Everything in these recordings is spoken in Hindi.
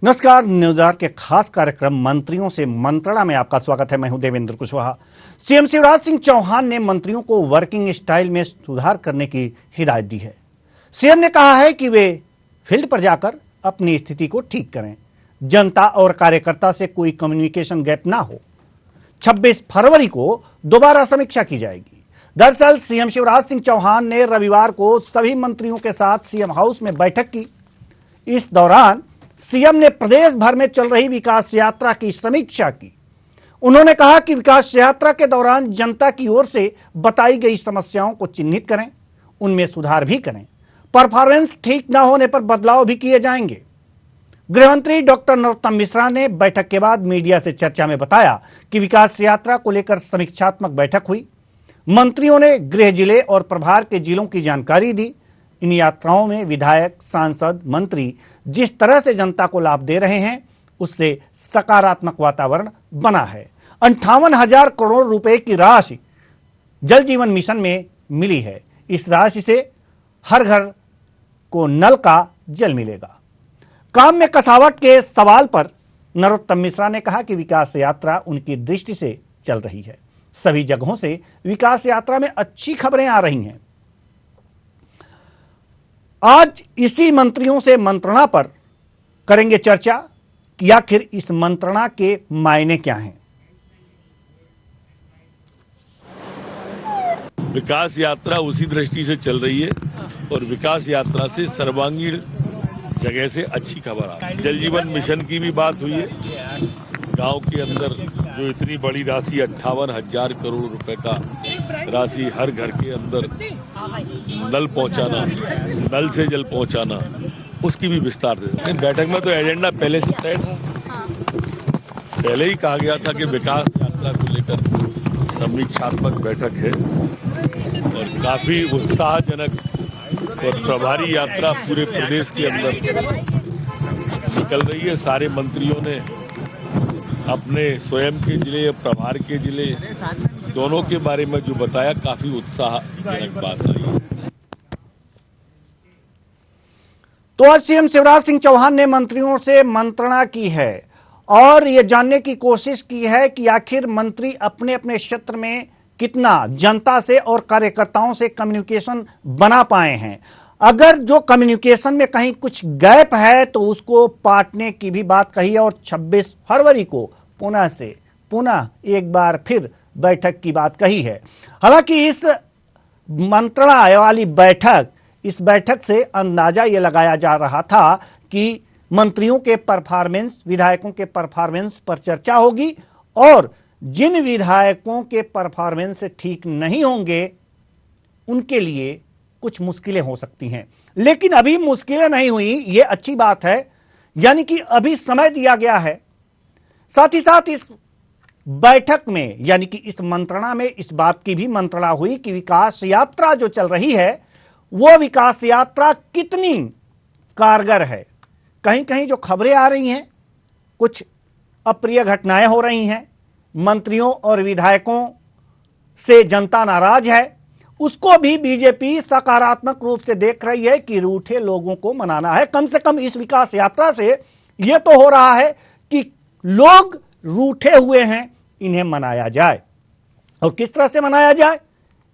नमस्कार। न्यूज़ के खास कार्यक्रम मंत्रियों से मंत्रणा में आपका स्वागत है। मैं हूं देवेंद्र कुशवाहा। सीएम शिवराज सिंह चौहान ने मंत्रियों को वर्किंग स्टाइल में सुधार करने की हिदायत दी है। सीएम ने कहा है कि वे फील्ड पर जाकर अपनी स्थिति को ठीक करें, जनता और कार्यकर्ता से कोई कम्युनिकेशन गैप ना हो। 26 फरवरी को दोबारा समीक्षा की जाएगी। दरअसल सीएम शिवराज सिंह चौहान ने रविवार को सभी मंत्रियों के साथ सीएम हाउस में बैठक की। इस दौरान सीएम ने प्रदेश भर में चल रही विकास यात्रा की समीक्षा की। उन्होंने कहा कि विकास यात्रा के दौरान जनता की ओर से बताई गई समस्याओं को चिन्हित करें, उनमें सुधार भी करें। परफॉर्मेंस ठीक न होने पर बदलाव भी किए जाएंगे। गृहमंत्री डॉक्टर नरोत्तम मिश्रा ने बैठक के बाद मीडिया से चर्चा में बताया कि विकास यात्रा को लेकर समीक्षात्मक बैठक हुई। मंत्रियों ने गृह जिले और प्रभार के जिलों की जानकारी दी। इन यात्राओं में विधायक, सांसद, मंत्री जिस तरह से जनता को लाभ दे रहे हैं, उससे सकारात्मक वातावरण बना है। 58,000 करोड़ रुपए की राशि जल जीवन मिशन में मिली है। इस राशि से हर घर को नल का जल मिलेगा। काम में कसावट के सवाल पर नरोत्तम मिश्रा ने कहा कि विकास यात्रा उनकी दृष्टि से चल रही है। सभी जगहों से विकास यात्रा में अच्छी खबरें आ रही हैं। आज इसी मंत्रियों से मंत्रणा पर करेंगे चर्चा कि आखिर इस मंत्रणा के मायने क्या हैं। विकास यात्रा उसी दृष्टि से चल रही है और विकास यात्रा से सर्वांगीण जगह से अच्छी खबर आ रही है। जल जीवन मिशन की भी बात हुई है। गांव के अंदर जो इतनी बड़ी राशि 58,000 करोड़ रुपए का राशि हर घर के अंदर नल पहुंचाना, नल से जल पहुंचाना, उसकी भी विस्तार से बैठक में तो एजेंडा पहले से तय था। पहले ही कहा गया था कि विकास यात्रा को लेकर समीक्षात्मक बैठक है और काफी उत्साहजनक और प्रभारी यात्रा पूरे प्रदेश के अंदर निकल रही है। सारे मंत्रियों ने अपने स्वयं के जिले या प्रभार के जिले दोनों के बारे में जो बताया, काफी उत्साहजनक बात आई। तो आज सीएम शिवराज सिंह चौहान ने मंत्रियों से मंत्रणा की है और यह जानने की कोशिश की है कि आखिर मंत्री अपने अपने क्षेत्र में कितना जनता से और कार्यकर्ताओं से कम्युनिकेशन बना पाए हैं। अगर जो कम्युनिकेशन में कहीं कुछ गैप है तो उसको पाटने की भी बात कही है और 26 फरवरी को पुनः एक बार फिर बैठक की बात कही है। हालांकि इस मंत्रणा वाली इस बैठक से अंदाजा ये लगाया जा रहा था कि मंत्रियों के परफॉर्मेंस, विधायकों के परफॉर्मेंस पर चर्चा होगी और जिन विधायकों के परफॉर्मेंस ठीक नहीं होंगे उनके लिए कुछ मुश्किलें हो सकती हैं। लेकिन अभी मुश्किलें नहीं हुई, ये अच्छी बात है। यानी कि अभी समय दिया गया है। साथ ही साथ इस बैठक में यानी कि इस मंत्रणा में इस बात की भी मंत्रणा हुई कि विकास यात्रा जो चल रही है वो विकास यात्रा कितनी कारगर है। कहीं कहीं जो खबरें आ रही हैं, कुछ अप्रिय घटनाएं हो रही हैं, मंत्रियों और विधायकों से जनता नाराज है, उसको भी बीजेपी सकारात्मक रूप से देख रही है कि रूठे लोगों को मनाना है। कम से कम इस विकास यात्रा से यह तो हो रहा है कि लोग रूठे हुए हैं, इन्हें मनाया जाए और किस तरह से मनाया जाए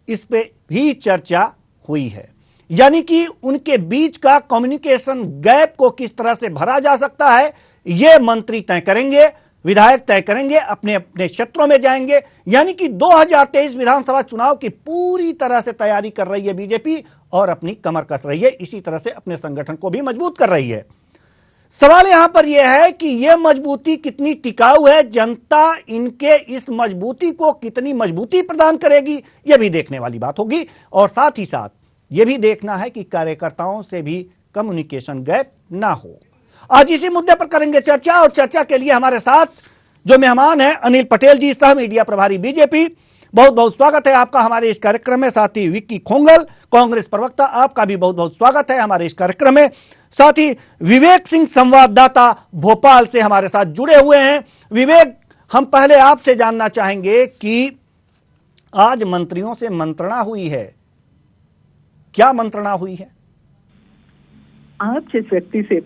इस पे भी चर्चा हुई है। यानी कि उनके बीच का कम्युनिकेशन गैप को किस तरह से भरा जा सकता है, यह मंत्री तय करेंगे, विधायक तय करेंगे, अपने अपने क्षेत्रों में जाएंगे। यानी कि 2023 विधानसभा चुनाव की पूरी तरह से तैयारी कर रही है बीजेपी और अपनी कमर कस रही है। इसी तरह से अपने संगठन को भी मजबूत कर रही है। सवाल यहां पर यह है कि यह मजबूती कितनी टिकाऊ है, जनता इनके इस मजबूती को कितनी मजबूती प्रदान करेगी, यह भी देखने वाली बात होगी। और साथ ही साथ यह भी देखना है कि कार्यकर्ताओं से भी कम्युनिकेशन गैप ना हो। आज इसी मुद्दे पर करेंगे चर्चा और चर्चा के लिए हमारे साथ जो मेहमान हैं अनिल पटेल जी, सह मीडिया प्रभारी बीजेपी। बहुत बहुत स्वागत है आपका हमारे इस कार्यक्रम में। साथ ही विक्की खोंगल, कांग्रेस प्रवक्ता, आपका भी बहुत बहुत स्वागत है हमारे इस कार्यक्रम में। साथ ही विवेक सिंह, संवाददाता, भोपाल से हमारे साथ जुड़े हुए हैं। विवेक, हम पहले आपसे जानना चाहेंगे कि आज मंत्रियों से मंत्रणा हुई है, क्या मंत्रणा हुई है? आप जिस व्यक्ति से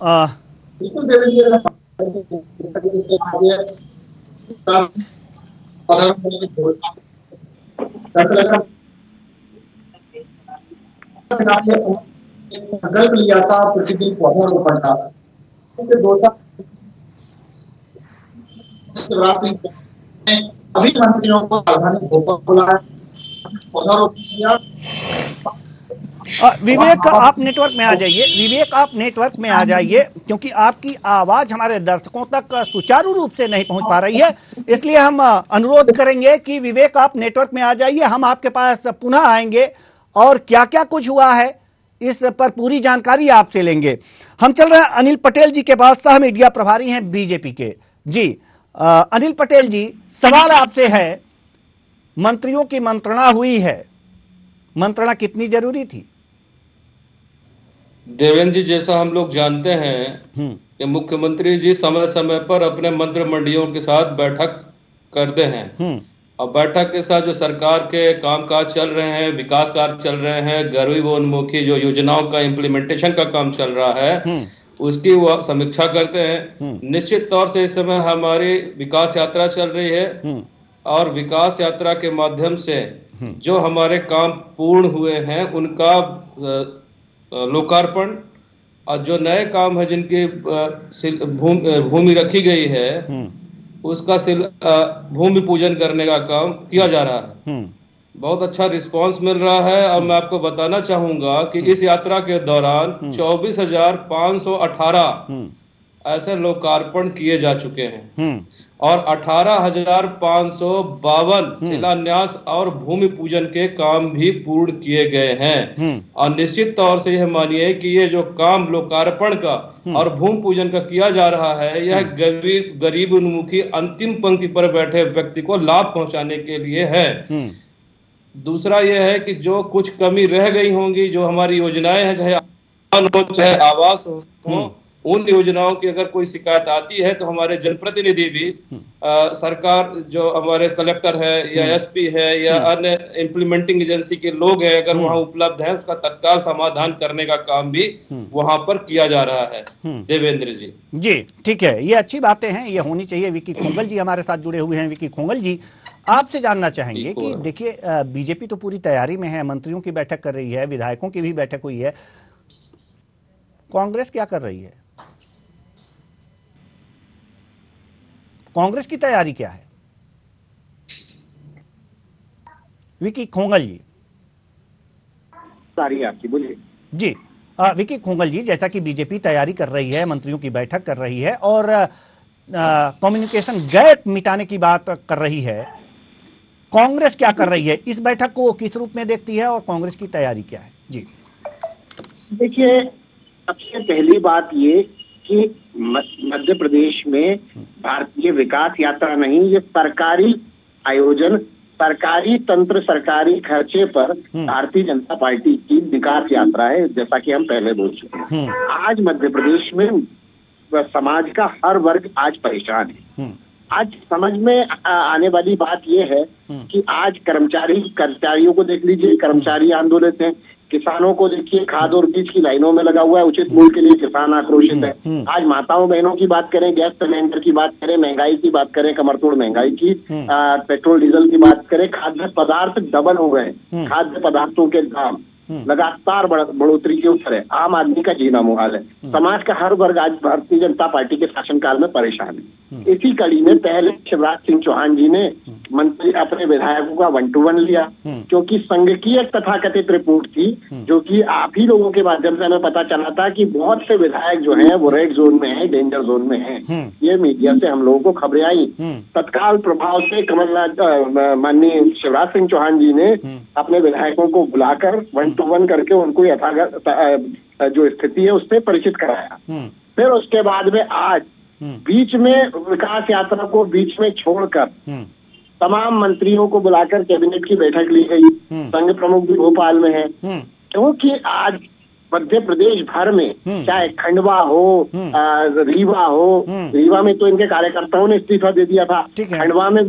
बिल्कुल देवेंद्र जी, एक संकल्प लिया था प्रतिदिन पौधारोपण का। इसके 2 साल शिवराज सिंह ने सभी मंत्रियों को राजधानी भोपाल बुलाया, पौधारोपण किया। विवेक आप नेटवर्क में आ जाइए, विवेक आप नेटवर्क में आ जाइए, क्योंकि आपकी आवाज हमारे दर्शकों तक सुचारू रूप से नहीं पहुंच पा रही है, इसलिए हम अनुरोध करेंगे कि विवेक आप नेटवर्क में आ जाइए, हम आपके पास पुनः आएंगे और क्या क्या कुछ हुआ है इस पर पूरी जानकारी आपसे लेंगे। हम चल रहे हैं अनिल पटेल जी के पास, सह मीडिया प्रभारी हैं बीजेपी के। जी अनिल पटेल जी, सवाल आपसे है, मंत्रियों की मंत्रणा हुई है, मंत्रणा कितनी जरूरी थी? देवेंद्र जी, जैसा हम लोग जानते हैं कि मुख्यमंत्री जी समय समय पर अपने मंत्रिमंडलियों के साथ बैठक करते हैं और बैठक के साथ जो सरकार के कामकाज चल रहे हैं, विकास कार्य चल रहे हैं, गरीबोन्मुखी जो योजनाओं का इम्प्लीमेंटेशन का काम चल रहा है, उसकी वो समीक्षा करते हैं। निश्चित तौर से इस समय हमारी विकास यात्रा चल रही है और विकास यात्रा के माध्यम से जो हमारे काम पूर्ण हुए हैं उनका लोकार्पण और जो नए काम है जिनकी भूमि रखी गई है उसका भूमि पूजन करने का काम किया जा रहा है। बहुत अच्छा रिस्पांस मिल रहा है और मैं आपको बताना चाहूंगा कि इस यात्रा के दौरान 24,518 ऐसे लोकार्पण किए जा चुके हैं और 18,552 शिलान्यास और भूमि पूजन के काम भी पूर्ण किए गए हैं। और निश्चित तौर से यह मानिए कि ये जो काम लोकार्पण का और भूमि पूजन का किया जा रहा है, यह गरीब उन्मुखी अंतिम पंक्ति पर बैठे व्यक्ति को लाभ पहुंचाने के लिए है। दूसरा यह है कि जो कुछ कमी रह गई होंगी, जो हमारी योजनाएं हैं, चाहे आवास हो, उन योजनाओं की अगर कोई शिकायत आती है तो हमारे जनप्रतिनिधि भी सरकार जो हमारे कलेक्टर है या एसपी है या अन्य इम्प्लीमेंटिंग एजेंसी के लोग हैं, अगर वहां उपलब्ध है, उसका तत्काल समाधान करने का काम भी वहां पर किया जा रहा है। देवेंद्र जी जी ठीक है, ये अच्छी बातें हैं, ये होनी चाहिए। विकी खोंगल जी हमारे साथ जुड़े हुए हैं। विकी खोंगल जी, आपसे जानना चाहेंगे कि देखिए बीजेपी तो पूरी तैयारी में है, मंत्रियों की बैठक कर रही है, विधायकों की भी बैठक हुई है, कांग्रेस क्या कर रही है? कांग्रेस की तैयारी क्या है? विकी खोंगल जी सारी आपकी बोलिए। जी विकी खोंगल जी, जैसा कि बीजेपी तैयारी कर रही है, मंत्रियों की बैठक कर रही है और कम्युनिकेशन गैप मिटाने की बात कर रही है, कांग्रेस क्या कर रही है? इस बैठक को किस रूप में देखती है और कांग्रेस की तैयारी क्या है? जी देखिए, सबसे पहली बात ये कि मध्य प्रदेश में भारतीय विकास यात्रा नहीं, ये सरकारी आयोजन, सरकारी तंत्र, सरकारी खर्चे पर भारतीय जनता पार्टी की विकास यात्रा है, जैसा कि हम पहले बोल चुके हैं। आज मध्य प्रदेश में समाज का हर वर्ग आज परेशान है। आज समझ में आने वाली बात यह है कि आज कर्मचारियों को देख लीजिए, कर्मचारी आंदोलित हैं, किसानों को देखिए, खाद और बीज की लाइनों में लगा हुआ है, उचित मूल्य के लिए किसान आक्रोशित है। आज माताओं बहनों की बात करें, गैस सिलेंडर की बात करें, महंगाई की बात करें, कमरतोड़ महंगाई की, पेट्रोल डीजल की बात करें, खाद्य पदार्थ डबल हो गए, खाद्य पदार्थों के दाम लगातार बढ़ोतरी के ऊपर है, आम आदमी का जीना मुहाल है, समाज का हर वर्ग आज भारतीय जनता पार्टी के शासनकाल में परेशान है। इसी कड़ी में पहले शिवराज सिंह चौहान जी ने मंत्री अपने विधायकों का 1-to-1 लिया, क्योंकि संघ की एक तथाकथित रिपोर्ट थी, जो कि आप ही लोगों के माध्यम से हमें पता चला था कि बहुत से विधायक जो हैं वो रेड जोन में हैं, डेंजर जोन में हैं। ये मीडिया से हम लोगों को खबरें आई। तत्काल प्रभाव से कमलनाथ, माननीय शिवराज सिंह चौहान जी ने अपने विधायकों को बुलाकर 1-to-1 करके उनको यथागत जो स्थिति है उससे परिचित कराया। फिर उसके बाद में आज बीच में विकास यात्रा को बीच में छोड़कर तमाम मंत्रियों को बुलाकर कैबिनेट की बैठक ली गई। संघ प्रमुख भी भोपाल में है, क्योंकि आज मध्य प्रदेश भर में, चाहे खंडवा हो, रीवा हो, रीवा में तो इनके कार्यकर्ताओं ने इस्तीफा दे दिया था, खंडवा में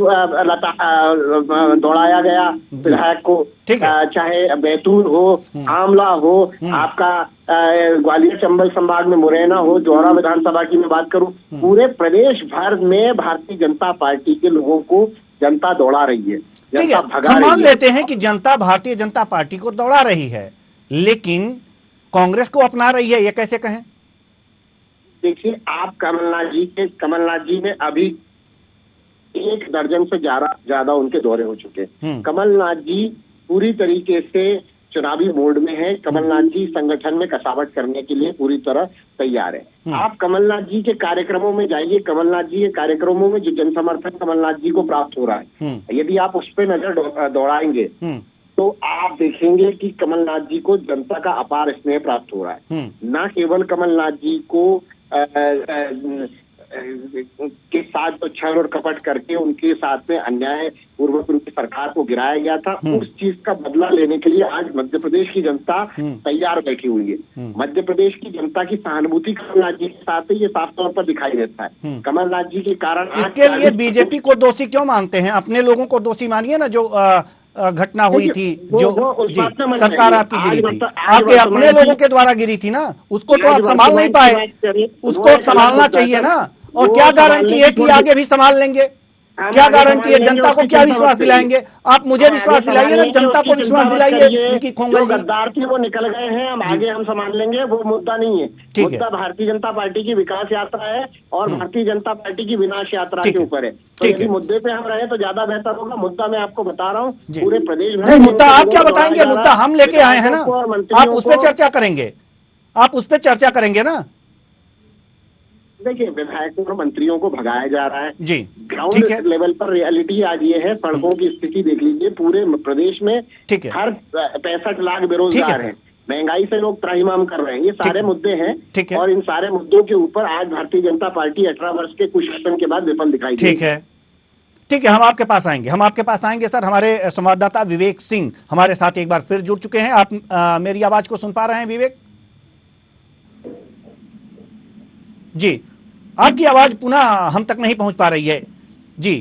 दौड़ाया गया विधायक को, चाहे बैतूल हो, आमला हो, आपका ग्वालियर चंबल संभाग में मुरैना हो, जौहरा विधानसभा की मैं बात करूं, पूरे प्रदेश भर में भारतीय जनता पार्टी के लोगों को जनता दौड़ा रही है। ठीक है, हम मान लेते हैं कि जनता भारतीय जनता पार्टी को दौड़ा रही है, लेकिन कांग्रेस को अपना रही है, ये कैसे कहें? देखिए, आप कमलनाथ जी ने अभी 1 दर्जन से ज्यादा उनके दौरे हो चुके हैं। कमलनाथ जी पूरी तरीके से चुनावी मोड में है। कमलनाथ जी संगठन में कसावट करने के लिए पूरी तरह तैयार है। आप कमलनाथ जी के कार्यक्रमों में जाइए, कमलनाथ जी के कार्यक्रमों में जो जनसमर्थन कमलनाथ जी को प्राप्त हो रहा है, यदि आप उस पर नजर दौड़ाएंगे तो आप देखेंगे कि कमलनाथ जी को जनता का अपार स्नेह प्राप्त हो रहा है। न केवल कमलनाथ जी को के साथ जो छल और कपट करके उनके साथ में अन्याय पूर्वक उनकी सरकार को गिराया गया था, उस चीज का बदला लेने के लिए आज मध्य प्रदेश की जनता तैयार बैठी हुई है। मध्य प्रदेश की जनता की सहानुभूति कमलनाथ जी के साथ ये साफ तौर पर दिखाई देता है। कमलनाथ जी के कारण इसके लिए बीजेपी को दोषी क्यों मानते हैं? अपने लोगों को दोषी मानिए ना, जो घटना हुई थी, जो सरकार आपकी गिरी थी, आपके अपने लोगों के द्वारा गिरी थी ना, उसको तो आप संभाल नहीं पाए, उसको संभालना चाहिए ना। और क्या गारंटी है कि आगे भी संभाल लेंगे? क्या गारंटी है? जनता को क्या विश्वास दिलाएंगे? आप मुझे विश्वास दिलाइए ना, जनता को विश्वास दिलाइए कि खोंगल जी गद्दार थे वो निकल गए हैं, हम आगे हम संभाल लेंगे, वो मुद्दा नहीं है। मुद्दा भारतीय जनता पार्टी की विकास यात्रा है और भारतीय जनता पार्टी की विनाश यात्रा के ऊपर है। तो यदि मुद्दे पे हम रहे तो ज्यादा बेहतर होगा। मुद्दा मैं आपको बता रहा हूँ, पूरे प्रदेश में मुद्दा आप क्या बताएंगे? मुद्दा हम लेके आए हैं ना, आप उस पर चर्चा करेंगे, आप उस पर चर्चा करेंगे ना। देखिए, विधायकों और मंत्रियों को भगाया जा रहा है जी, ग्राउंड लेवल पर। रियलिटी आज ये है, सड़कों की स्थिति देख लीजिए, पूरे प्रदेश में हर 65 लाख बेरोजगार हैं, महंगाई से लोग त्राहिमाम कर रहे हैं। ये सारे मुद्दे हैं और इन सारे मुद्दों के ऊपर आज भारतीय जनता पार्टी 18 वर्ष के कुशासन के बाद विफल दिखाई दी। ठीक है, हम आपके पास आएंगे, सर। हमारे संवाददाता विवेक सिंह हमारे साथ एक बार फिर जुड़ चुके हैं। आप मेरी आवाज को सुन पा रहे हैं विवेक जी? आपकी आवाज पुनः हम तक नहीं पहुंच पा रही है जी।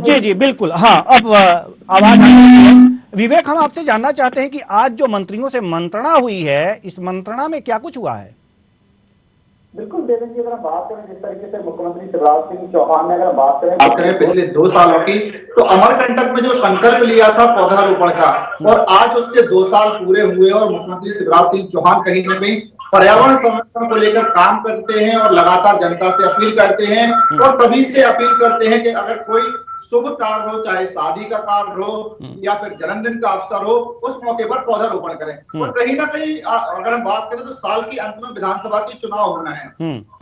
जी बिल्कुल, हाँ, अब आवाज आ रही है। विवेक, हम आपसे जानना चाहते हैं कि आज जो मंत्रियों से मंत्रणा हुई है, इस मंत्रणा में क्या कुछ हुआ है? बिल्कुल देवेंद्र जी, अगर बात करें जिस तरीके से मुख्यमंत्री शिवराज सिंह चौहान ने अगर बात करें पिछले 2 सालों की, तो अमरकंटक में जो संकल्प लिया था पौधारोपण का, और आज उसके 2 साल पूरे हुए और मुख्यमंत्री शिवराज सिंह चौहान कहीं न कहीं पर्यावरण संरक्षण को लेकर काम करते हैं और लगातार जनता से अपील करते हैं और सभी से अपील करते हैं कि अगर कोई शुभ कार्य हो, चाहे शादी का कार्य हो या फिर जन्मदिन का अवसर हो, उस मौके पर पौधारोपण करें। और कहीं ना कहीं अगर हम बात करें तो साल की अंत में विधानसभा की चुनाव होना है,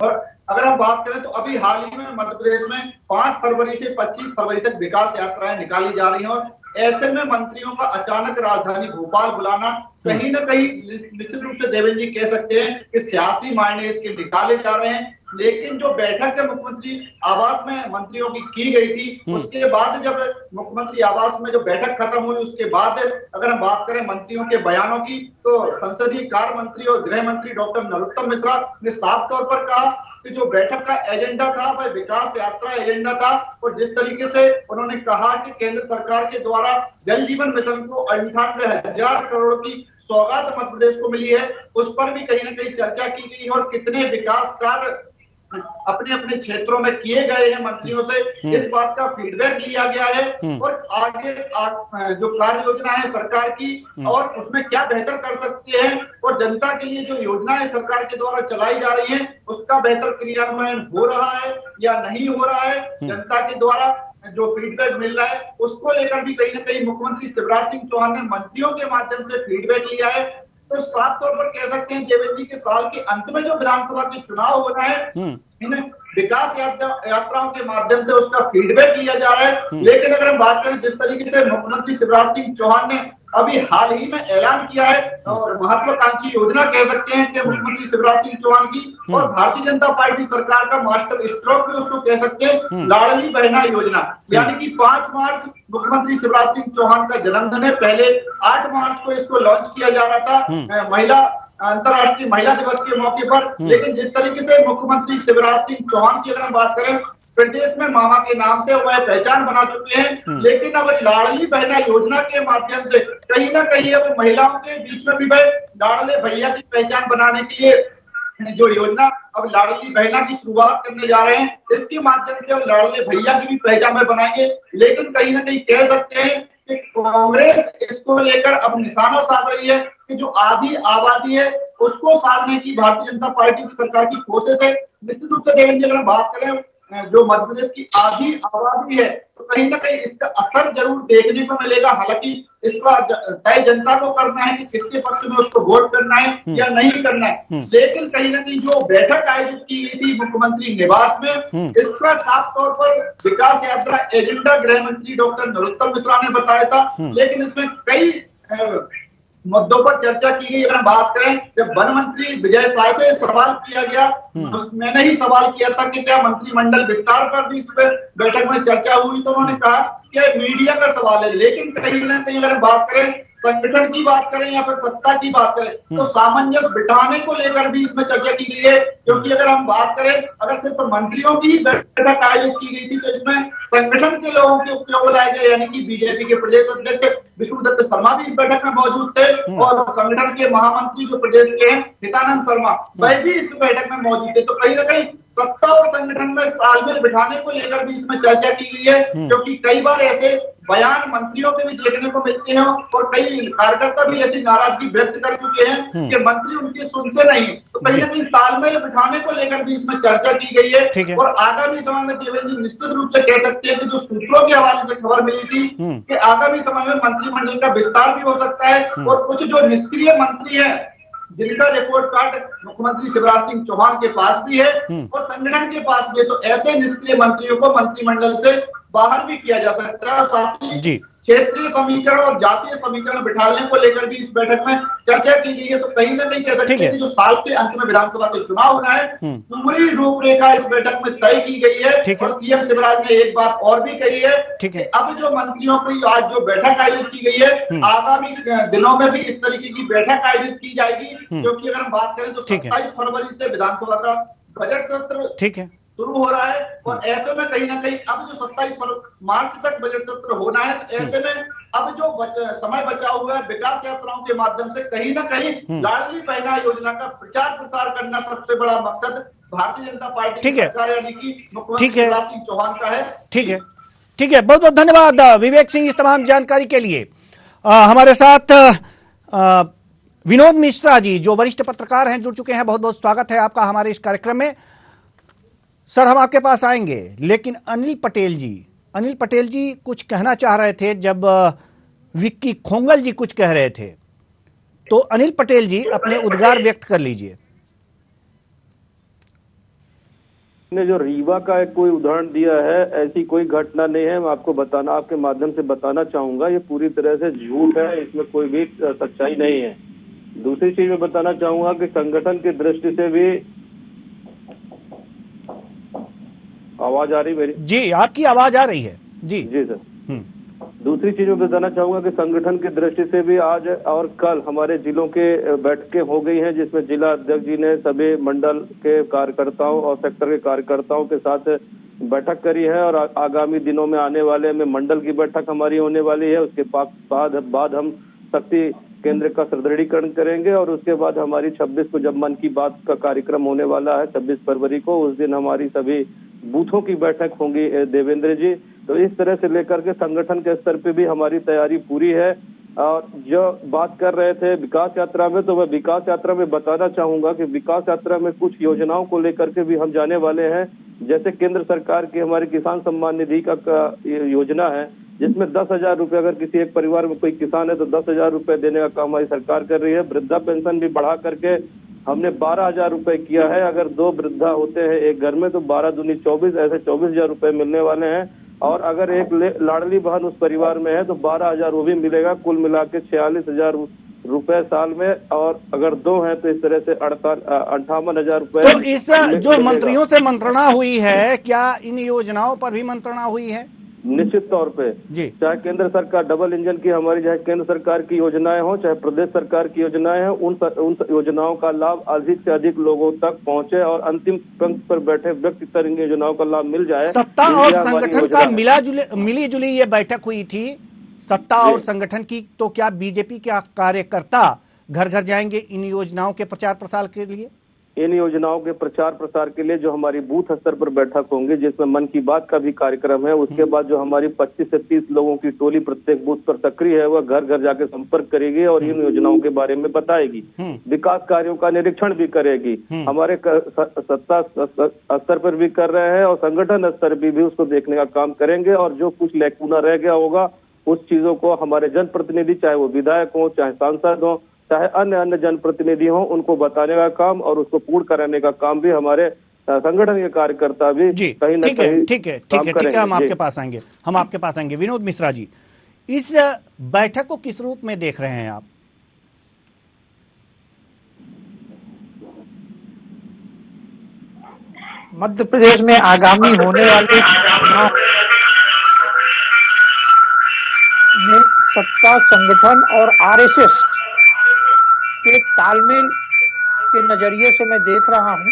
और अगर हम बात करें तो अभी हाल ही में मध्य प्रदेश में 5 फरवरी से 25 फरवरी तक विकास यात्राएं निकाली जा रही हैं, और ऐसे में मंत्रियों का अचानक राजधानी भोपाल बुलाना कहीं ना कहीं निश्चित रूप से देवेंद्र जी कह सकते हैं कि सियासी मायने इसके निकाले जा रहे हैं। लेकिन जो बैठक है मुख्यमंत्री आवास में मंत्रियों की गई थी, उसके बाद जब मुख्यमंत्री आवास में जो बैठक खत्म हुई, उसके बाद अगर हम बात करें मंत्रियों के बयानों की, तो संसदीय कार्य मंत्री और गृह मंत्री डॉक्टर नरोत्तम मिश्रा ने साफ तौर पर कहा कि जो बैठक का एजेंडा था वह विकास यात्रा एजेंडा था, और जिस तरीके से उन्होंने कहा कि केंद्र सरकार के द्वारा जल जीवन मिशन को 98,000 करोड़ की सौगात मध्य प्रदेश को मिली है, उस पर भी कहीं ना कहीं चर्चा की गई, और कितने विकास कार्य अपने अपने क्षेत्रों में किए गए हैं मंत्रियों से, इस बात का फीडबैक लिया गया है, और आगे जो कार्य योजना है सरकार की और उसमें क्या बेहतर कर सकते हैं, और जनता के लिए जो योजनाएं सरकार के द्वारा चलाई जा रही हैं उसका बेहतर क्रियान्वयन हो रहा है या नहीं हो रहा है, जनता के द्वारा जो फीडबैक मिल रहा है उसको लेकर भी कहीं ना कहीं मुख्यमंत्री शिवराज सिंह चौहान ने मंत्रियों के माध्यम से फीडबैक लिया है। तो साफ तौर पर कह सकते हैं देवेंद्र जी के साल के अंत में जो विधानसभा के चुनाव हो रहा है, इन विकास यात्राओं के माध्यम से उसका फीडबैक लिया जा रहा है। लेकिन अगर हम बात करें जिस तरीके से मुख्यमंत्री शिवराज सिंह चौहान ने अभी हाल ही में ऐलान किया है और महत्वाकांक्षी योजना कह सकते हैं कि मुख्यमंत्री शिवराज सिंह चौहान की और भारतीय जनता पार्टी सरकार का मास्टर स्ट्रोक भी उसको कह सकते हैं, लाडली बहना योजना। यानी कि 5 मार्च मुख्यमंत्री शिवराज सिंह चौहान का जन्मदिन है, पहले 8 मार्च को इसको लॉन्च किया जा रहा था महिला अंतर्राष्ट्रीय महिला दिवस के मौके पर। लेकिन जिस तरीके से मुख्यमंत्री शिवराज सिंह चौहान की अगर हम बात करें, प्रदेश में मामा के नाम से वह पहचान बना चुके हैं, लेकिन अब लाडली बहना योजना के माध्यम से कहीं ना कहीं अब महिलाओं के बीच में भी वह लाडले भैया की पहचान बनाने के लिए जो योजना अब लाडली बहना की शुरुआत करने जा रहे हैं, इसके माध्यम से अब लाडले भैया की भी पहचान में बनाएंगे। लेकिन कहीं ना कहीं कह सकते हैं कि कांग्रेस इसको लेकर अब निशाना साध रही है कि जो आधी आबादी है उसको साधने की भारतीय जनता पार्टी की सरकार की कोशिश है। निश्चित रूप से देवेंद्र जी अगर हम बात करें जो मध्य प्रदेश की आधी आबादी है तो कहीं ना कहीं इसका असर जरूर देखने को मिलेगा। हालांकि इसका तय जनता को करना है कि किसके पक्ष में उसको वोट करना है या नहीं करना है। लेकिन कहीं ना कहीं जो बैठक आयोजित की गई थी मुख्यमंत्री निवास में, इसका साफ तौर पर विकास यात्रा एजेंडा गृह मंत्री डॉक्टर नरोत्तम मिश्रा ने बताया था। लेकिन इसमें कई मुद्दों पर चर्चा की गई। अगर हम बात करें, जब वन मंत्री विजय शाह से सवाल किया गया, मैंने ही सवाल किया था कि क्या मंत्रिमंडल विस्तार पर भी इस बैठक में चर्चा हुई, तो उन्होंने कहा कि मीडिया का सवाल है। लेकिन कहीं ना कहीं अगर हम बात करें, संगठन की बात करें या फिर सत्ता की बात करें, तो सामंजस्य बिठाने को लेकर भी इसमें चर्चा की गई है। क्योंकि अगर हम बात करें, अगर सिर्फ मंत्रियों की ही बैठक आयोजित की गई थी तो इसमें संगठन के लोगों के उपयोग लाए गए, यानी कि बीजेपी के प्रदेश अध्यक्ष विष्णुदत्त शर्मा भी इस बैठक में मौजूद थे और संगठन के महामंत्री जो प्रदेश के हैं हितानंद शर्मा, वह भी इस बैठक में मौजूद थे। तो कहीं ना कहीं सत्ता और संगठन में तालमेल बिठाने को लेकर भी इसमें चर्चा की गई है। क्योंकि कई बार ऐसे बयान मंत्रियों के भी देखने को मिलते हैं और कई कार्यकर्ता भी ऐसी नाराजगी व्यक्त कर चुके हैं कि मंत्री उनके सुनते नहीं। तो कहीं ना कहीं तालमेल बिठाने को लेकर भी इसमें चर्चा की गई है। और आगामी समय में देवेंद्र जी निश्चित रूप से कह सकते हैं कि जो सूत्रों के हवाले से खबर मिली थी कि आगामी समय में मंत्रिमंडल का विस्तार भी हो सकता है और कुछ जो निष्क्रिय मंत्री हैं जिनका रिपोर्ट कार्ड मुख्यमंत्री शिवराज सिंह चौहान के पास भी है और संगठन के पास भी है, तो ऐसे निष्क्रिय मंत्रियों को मंत्रिमंडल से बाहर भी किया जा सकता है। और साथ ही क्षेत्रीय समीकरण और जातीय समीकरण बिठाने को लेकर भी इस बैठक में चर्चा की गई है। तो कहीं ना कहीं कह सकते हैं कि जो साल के अंत में विधानसभा के चुनाव होना है, पूरी रूपरेखा इस बैठक में तय की गई है। और सीएम शिवराज ने एक बात और भी कही है कि अब जो मंत्रियों की आज जो बैठक आयोजित की गई है, आगामी दिनों में भी इस तरीके की बैठक आयोजित की जाएगी। क्योंकि अगर हम बात करें तो 27 फरवरी से विधानसभा का बजट सत्र शुरू हो रहा है और ऐसे में कहीं ना कहीं अब जो 27 मार्च तक बजट सत्र होना है, तो ऐसे में अब जो समय बचा हुआ है विकास यात्राओं के माध्यम से कहीं ना कहीं लाडली बहना योजना का प्रचार प्रसार करना सबसे बड़ा मकसद भारतीय जनता पार्टी की सरकार यानी कि मुख्यमंत्री शिवराज सिंह चौहान का है। ठीक है, बहुत बहुत धन्यवाद विवेक सिंह इस तमाम जानकारी के लिए। हमारे साथ विनोद मिश्रा जी जो वरिष्ठ पत्रकार हैं जुड़ चुके हैं। बहुत बहुत स्वागत है आपका हमारे इस कार्यक्रम में। सर, हम आपके पास आएंगे, लेकिन अनिल पटेल जी कुछ कहना चाह रहे थे जब विक्की खोंगल जी कुछ कह रहे थे, तो अनिल पटेल जी अपने उद्गार व्यक्त कर लीजिए। ने जो रीवा का एक कोई उदाहरण दिया है, ऐसी कोई घटना नहीं है। मैं आपके माध्यम से बताना चाहूंगा, ये पूरी तरह से झूठ है, इसमें कोई भी सच्चाई नहीं है। दूसरी चीज मैं बताना चाहूंगा कि संगठन की दृष्टि से भी आवाज आ रही मेरी? जी, आपकी आवाज आ रही है। जी सर। दूसरी चीज मैं बताना चाहूंगा कि संगठन की दृष्टि से भी आज और कल हमारे जिलों के बैठकें हो गई हैं, जिसमें जिला अध्यक्ष जी ने सभी मंडल के कार्यकर्ताओं और सेक्टर के कार्यकर्ताओं के साथ बैठक करी है। और आगामी दिनों में आने वाले में मंडल की बैठक हमारी होने वाली है। उसके बाद हम शक्ति केंद्र का सुदृढ़ीकरण करेंगे और उसके बाद हमारी 26 को जब मन की बात का कार्यक्रम होने वाला है 26 फरवरी को, उस दिन हमारी सभी बूथों की बैठक होंगी देवेंद्र जी। तो इस तरह से लेकर के संगठन के स्तर पे भी हमारी तैयारी पूरी है। और जो बात कर रहे थे विकास यात्रा में, तो मैं विकास यात्रा में बताना चाहूंगा कि विकास यात्रा में कुछ योजनाओं को लेकर के भी हम जाने वाले हैं। जैसे केंद्र सरकार की हमारी किसान सम्मान निधि का योजना है, जिसमें 10,000 रुपए, अगर किसी एक परिवार में कोई किसान है तो 10,000 रुपए देने का काम हमारी सरकार कर रही है। वृद्धा पेंशन भी बढ़ा करके हमने 12,000 रुपए किया है। अगर 2 वृद्धा होते हैं एक घर में तो 12 दूनी 24, ऐसे 24,000 रुपए मिलने वाले हैं। और अगर एक लाडली बहन उस परिवार में है तो 12,000 वो भी मिलेगा। कुल मिला के 46,000 रुपए साल में, और अगर 2 हैं तो इस तरह से 58,000 रुपए। तो इस जो मंत्रियों से मंत्रणा हुई है, क्या इन योजनाओं पर भी मंत्रणा हुई है? निश्चित तौर पे जी। चाहे केंद्र सरकार डबल इंजन की हमारी, चाहे केंद्र सरकार की योजनाएं हो, चाहे प्रदेश सरकार की योजनाएं हो, उन योजनाओं का लाभ अधिक से अधिक लोगों तक पहुंचे और अंतिम पंक्ति पर बैठे व्यक्ति तक इन योजनाओं का लाभ मिल जाए। सत्ता और संगठन का मिली जुली ये बैठक हुई थी, सत्ता और संगठन की। तो क्या बीजेपी के कार्यकर्ता घर घर जाएंगे इन योजनाओं के प्रचार प्रसार के लिए? इन योजनाओं के प्रचार प्रसार के लिए जो हमारी बूथ स्तर पर बैठक होंगी, जिसमें मन की बात का भी कार्यक्रम है, उसके बाद जो हमारी 25 से 30 लोगों की टोली प्रत्येक बूथ पर सक्रिय है, वह घर घर जाके संपर्क करेगी और इन योजनाओं के बारे में बताएगी, विकास कार्यों का निरीक्षण भी करेगी। हमारे सत्ता स्तर पर भी कर रहे हैं और संगठन स्तर पर भी उसको देखने का काम करेंगे, और जो कुछ लैकुना रह गया होगा उस चीजों को हमारे जनप्रतिनिधि, चाहे वो विधायक हो, चाहे सांसद हो, चाहे अन्य जनप्रतिनिधि हो, उनको बताने का काम और उसको पूर्ण कराने का काम भी हमारे संगठन के कार्यकर्ता भी कहीं ना कहीं। ठीक है, हम आपके पास आएंगे। विनोद मिश्रा जी, इस बैठक को किस रूप में देख रहे हैं आप? मध्य प्रदेश में आगामी होने वाले चुनाव में सत्ता, संगठन और आरएसएस के तालमेल के नजरिए से मैं देख रहा हूं,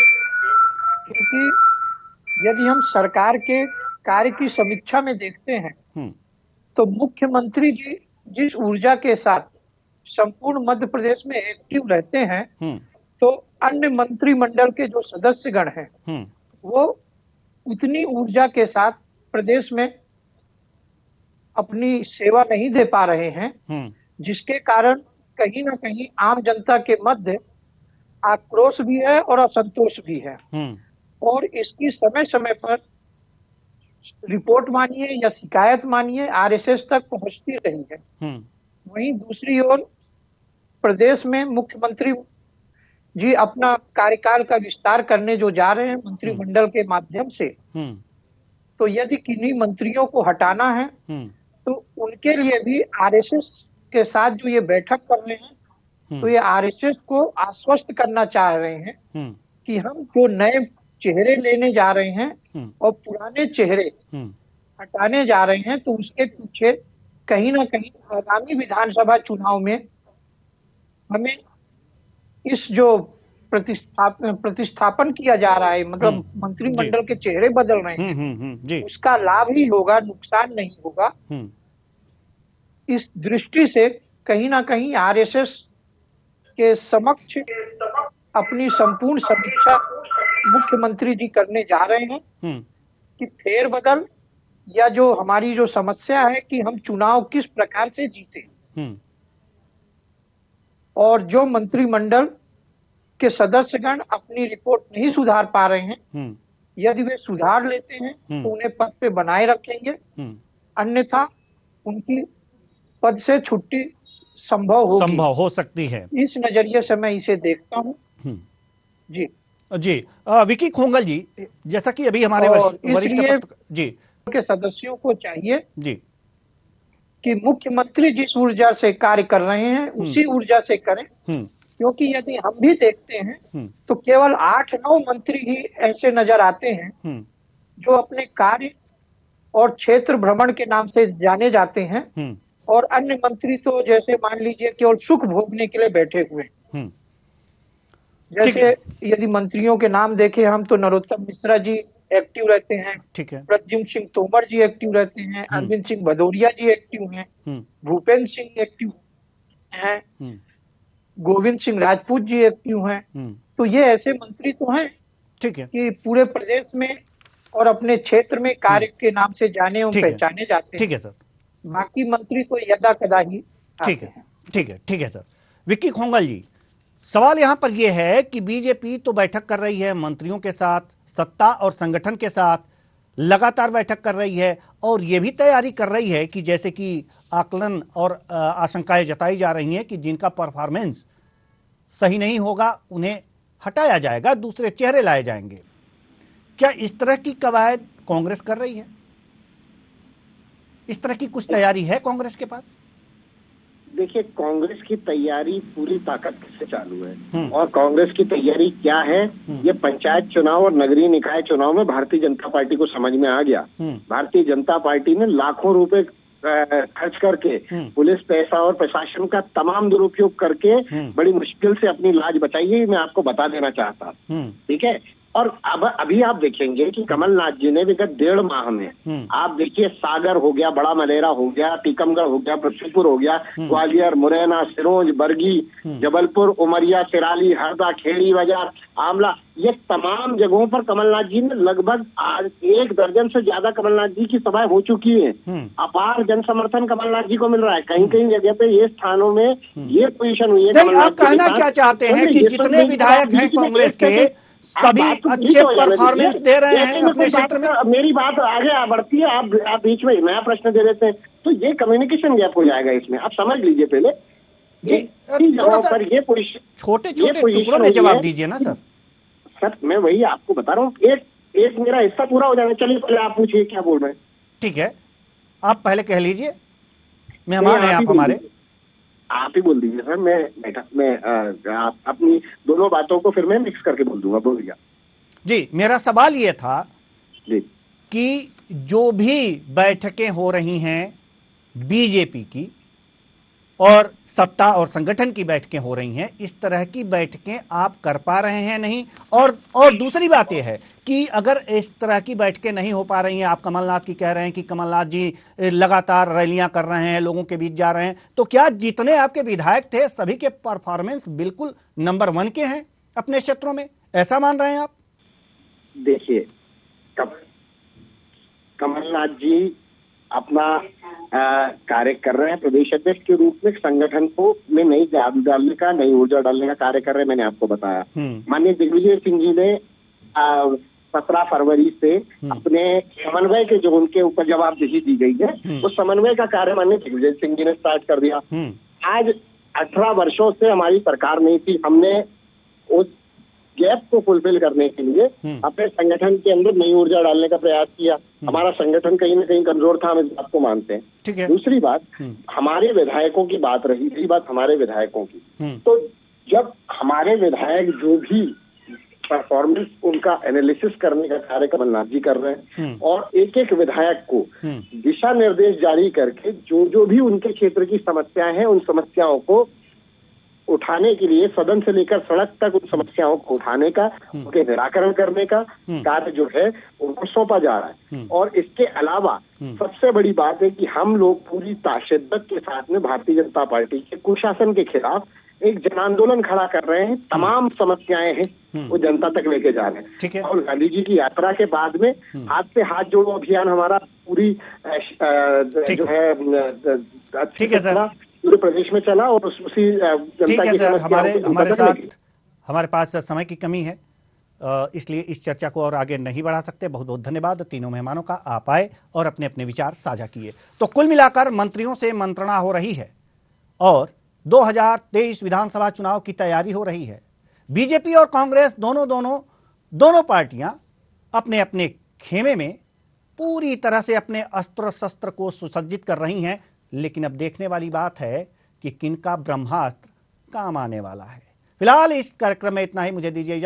क्योंकि यदि हम सरकार के कार्य की समीक्षा में देखते हैं तो मुख्यमंत्री जी जिस ऊर्जा के साथ संपूर्ण मध्य प्रदेश में एक्टिव रहते हैं, तो अन्य मंत्रिमंडल के जो सदस्यगण हैं वो उतनी ऊर्जा के साथ प्रदेश में अपनी सेवा नहीं दे पा रहे हैं, जिसके कारण कहीं ना कहीं आम जनता के मध्य आक्रोश भी है और असंतोष भी है। और इसकी समय समय पर रिपोर्ट मानिए या शिकायत मानिए आरएसएस तक पहुंचती रही है। वहीं दूसरी ओर प्रदेश में मुख्यमंत्री जी अपना कार्यकाल का विस्तार करने जो जा रहे हैं मंत्रिमंडल के माध्यम से, तो यदि किन्हीं मंत्रियों को हटाना है तो उनके लिए भी आरएसएस के साथ जो ये बैठक कर रहे हैं, तो ये आरएसएस को आश्वस्त करना चाह रहे हैं कि हम जो नए चेहरे लेने जा रहे हैं और पुराने चेहरे हटाने जा रहे हैं, तो उसके पीछे कहीं ना कहीं आगामी विधानसभा चुनाव में हमें इस जो प्रतिस्थापन किया जा रहा है, मतलब मंत्रिमंडल के चेहरे बदल रहे हैं, उसका लाभ ही होगा, नुकसान नहीं होगा। इस दृष्टि से कहीं ना कहीं आरएसएस के समक्ष अपनी संपूर्ण समीक्षा मुख्यमंत्री जी करने जा रहे हैं कि फेरबदल या जो हमारी जो समस्या है कि हम चुनाव किस प्रकार से जीते, और जो मंत्रिमंडल के सदस्यगण अपनी रिपोर्ट नहीं सुधार पा रहे हैं, यदि वे सुधार लेते हैं तो उन्हें पद पे बनाए रखेंगे, अन्यथा उनकी पद से छुट्टी संभव हो सकती है। इस नजरिए से मैं इसे देखता हूं। जी विकी खोंगल जी, जैसा कि अभी हमारे वरिष्ठ जी के सदस्यों को चाहिए जी कि मुख्यमंत्री जिस ऊर्जा से कार्य कर रहे हैं उसी ऊर्जा से करें, क्योंकि यदि हम भी देखते हैं तो केवल 8-9 मंत्री ही ऐसे नजर आते हैं जो अपने कार्य और क्षेत्र भ्रमण के नाम से जाने जाते हैं, और अन्य मंत्री तो जैसे मान लीजिए केवल सुख भोगने के लिए बैठे हुए हैं। जैसे यदि मंत्रियों के नाम देखें हम, तो नरोत्तम मिश्रा जी एक्टिव रहते हैं, ठीक है, प्रद्युम्न सिंह तोमर जी एक्टिव रहते हैं, अरविंद सिंह भदौरिया जी एक्टिव हैं, भूपेंद्र सिंह एक्टिव हैं, गोविंद सिंह राजपूत जी एक्टिव हैं। तो ये ऐसे मंत्री तो हैं, ठीक है, कि पूरे प्रदेश में और अपने क्षेत्र में कार्य के नाम से जाने एवं पहचाने जाते हैं। ठीक है सर। बाकी मंत्री तो यदा कदा ही ठीक है सर। विक्की खोंगल जी, सवाल यहां पर यह है कि बीजेपी तो बैठक कर रही है मंत्रियों के साथ, सत्ता और संगठन के साथ लगातार बैठक कर रही है, और यह भी तैयारी कर रही है कि जैसे कि आकलन और आशंकाएं जताई जा रही हैं कि जिनका परफॉर्मेंस सही नहीं होगा उन्हें हटाया जाएगा, दूसरे चेहरे लाए जाएंगे। क्या इस तरह की कवायद कांग्रेस कर रही है? इस तरह की कुछ तैयारी है कांग्रेस के पास? देखिए, कांग्रेस की तैयारी पूरी ताकत से चालू है और कांग्रेस की तैयारी क्या है, ये पंचायत चुनाव और नगरीय निकाय चुनाव में भारतीय जनता पार्टी को समझ में आ गया। भारतीय जनता पार्टी ने लाखों रुपए खर्च करके पुलिस पैसा और प्रशासन का तमाम दुरुपयोग करके बड़ी मुश्किल से अपनी लाज बचाई है, मैं आपको बता देना चाहता। ठीक है, और अब अभी आप देखेंगे कि कमलनाथ जी ने विगत 1.5 माह में आप देखिए सागर हो गया, बड़ा मलेरा हो गया, टीकमगढ़ हो गया, पृथ्वीपुर हो गया, ग्वालियर, मुरैना, सिरोंज, बरगी, जबलपुर, उमरिया, सिराली, हरदा, खेड़ी बाजार, आमला, ये तमाम जगहों पर कमलनाथ जी ने लगभग आज 1 दर्जन से ज्यादा कमलनाथ जी की सभाएं हो चुकी हैं। अपार जन समर्थन कमलनाथ जी को मिल रहा है। कहीं कहीं जगह पे ये स्थानों में ये पोजीशन हुई है। नहीं, आप कहना क्या चाहते हैं कि जितने विधायक हैं कांग्रेस के सभी अच्छे परफॉर्मेंस दे रहे हैं अपने क्षेत्र में? मेरी बात आगे बढ़ती है, आप बीच में नया प्रश्न दे देते हैं, तो ये कम्युनिकेशन गैप हो जाएगा इसमें, आप समझ लीजिए पहले जी। थोड़ा सा छोटे छोटे टुकड़ों में जवाब दीजिए ना सर। सर मैं वही आपको बता रहा हूँ, एक मेरा हिस्सा पूरा हो जाएगा। चलिए पहले आप पूछिए क्या बोल रहे हैं। ठीक है, आप पहले कह लीजिए, मेहमान हैं आप हमारे। आप ही बोल दीजिए सर, मैं आप अपनी दोनों बातों को फिर मैं मिक्स करके बोल दूंगा। बोलिए जी। मेरा सवाल ये था जी कि जो भी बैठकें हो रही हैं बीजेपी की और सत्ता और संगठन की बैठकें हो रही हैं, इस तरह की बैठकें आप कर पा रहे हैं नहीं? और दूसरी बात यह है कि अगर इस तरह की बैठकें नहीं हो पा रही हैं, आप कमलनाथ की कह रहे हैं कि कमलनाथ जी लगातार रैलियां कर रहे हैं, लोगों के बीच जा रहे हैं, तो क्या जितने आपके विधायक थे सभी के परफॉर्मेंस बिल्कुल नंबर 1 के हैं अपने क्षेत्रों में, ऐसा मान रहे हैं आप? देखिए, कमलनाथ जी अपना कार्य कर रहे हैं प्रदेश अध्यक्ष के रूप में, संगठन को में नई जादू डालने का, नई ऊर्जा डालने का कार्य कर रहे हैं। मैंने आपको बताया माननीय दिग्विजय सिंह जी ने 17 फरवरी से अपने समन्वय के जो उनके ऊपर जवाबदेही दी गई है, उस समन्वय का कार्य माननीय दिग्विजय सिंह जी ने स्टार्ट कर दिया। आज 18 वर्षों से हमारी सरकार नहीं थी, हमने उस गैप को फुलफिल करने के लिए अपने संगठन के अंदर नई ऊर्जा डालने का प्रयास किया। हमारा संगठन कहीं ना कहीं कमजोर था, हम इस बात को मानते हैं। ठीक है। दूसरी बात, हमारे विधायकों की बात रही थी, बात हमारे विधायकों की, तो जब हमारे विधायक जो भी परफॉर्मेंस उनका एनालिसिस करने का कार्य कमलनाथ जी कर रहे हैं और एक एक विधायक को दिशा निर्देश जारी करके जो भी उनके क्षेत्र की समस्याएं हैं, उन समस्याओं को उठाने के लिए सदन से लेकर सड़क तक उन समस्याओं को उठाने का, उनके निराकरण करने का कार्य जो है उनको सौंपा जा रहा है। और इसके अलावा सबसे बड़ी बात है कि हम लोग पूरी शिद्दत के साथ में भारतीय जनता पार्टी के कुशासन के खिलाफ एक जन आंदोलन खड़ा कर रहे हैं। तमाम समस्याएं हैं वो जनता तक लेके जा रहे हैं। और गांधी जी की यात्रा के बाद में हाथ से हाथ जोड़ो अभियान हमारा पूरी जो है अच्छी तरह पूरे प्रदेश में चला और उसी जनता की समस्याओं को हमारे पास समय की कमी है, इसलिए इस चर्चा को और आगे नहीं बढ़ा सकते। बहुत बहुत धन्यवाद तीनों मेहमानों का, आप आए और अपने अपने विचार साझा किए। तो कुल मिलाकर मंत्रियों से मंत्रणा हो रही है और 2023 विधानसभा चुनाव की तैयारी हो रही है। बीजेपी और कांग्रेस दोनों पार्टियां अपने अपने खेमे में पूरी तरह से अपने अस्त्र शस्त्र को सुसज्जित कर रही हैं, लेकिन अब देखने वाली बात है कि किनका ब्रह्मास्त्र काम आने वाला है। फिलहाल इस कार्यक्रम में इतना ही, मुझे दीजिए इजाजत।